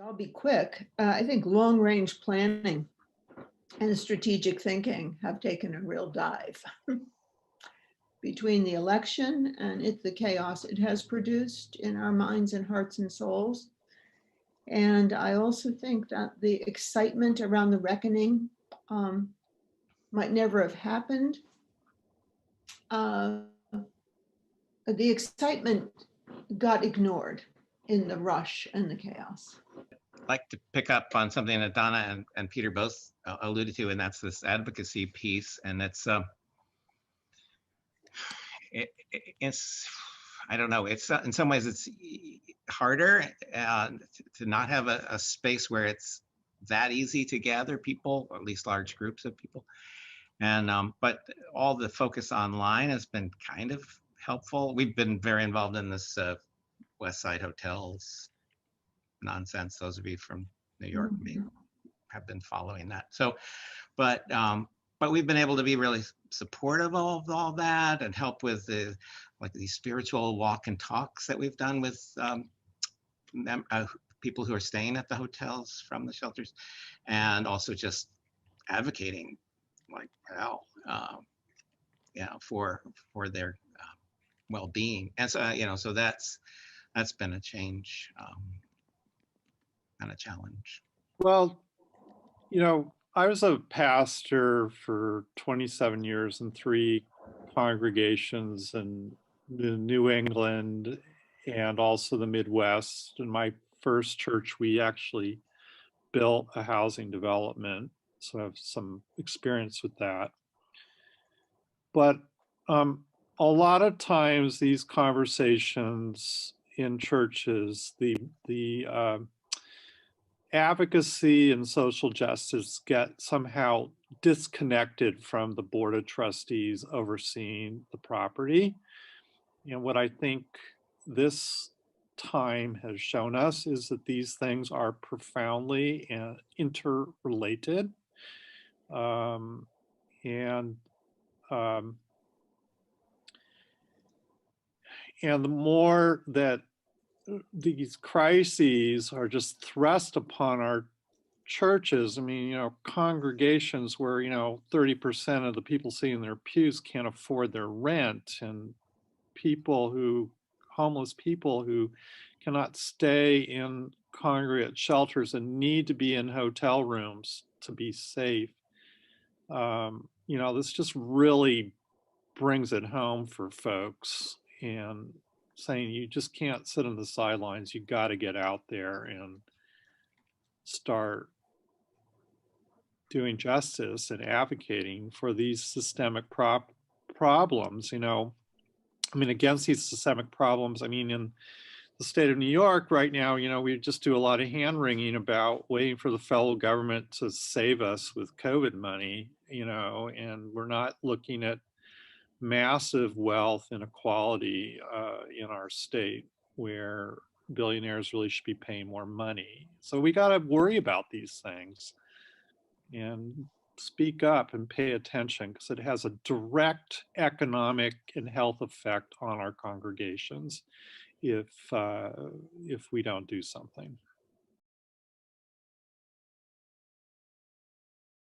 I'll be quick. I think long-range planning and strategic thinking have taken a real dive between the election and the chaos it has produced in our minds and hearts and souls. And I also think that the excitement around the reckoning might never have happened. The excitement got ignored in the rush and the chaos. Like to pick up on something that Donna and Peter both alluded to, and that's this advocacy piece. And it's I don't know, it's in some ways it's harder to not have a space where it's that easy to gather people, or at least large groups of people. And but all the focus online has been kind of helpful. We've been very involved in this West Side Hotels nonsense. Those of you from New York may have been following that. So, but we've been able to be really supportive of all that and help with these spiritual walk and talks that we've done with people who are staying at the hotels from the shelters, and also just advocating like hell, for their well-being. And so so that's been a change and a challenge. Well, I was a pastor for 27 years in 3 congregations in New England and also the Midwest. In my first church, we actually built a housing development, so I have some experience with that. But a lot of times these conversations in churches, the advocacy and social justice get somehow disconnected from the board of trustees overseeing the property. And what I think this time has shown us is that these things are profoundly interrelated. And the more that these crises are just thrust upon our churches, I mean, congregations where, 30% of the people sitting in their pews can't afford their rent, and homeless people who cannot stay in congregate shelters and need to be in hotel rooms to be safe. This just really brings it home for folks, and saying you just can't sit on the sidelines. You got to get out there and start doing justice and advocating for these systemic problems. Against these systemic problems. In the state of New York right now, we just do a lot of hand wringing about waiting for the federal government to save us with COVID money, and we're not looking at massive wealth inequality in our state, where billionaires really should be paying more money. So we got to worry about these things and speak up and pay attention, because it has a direct economic and health effect on our congregations if we don't do something.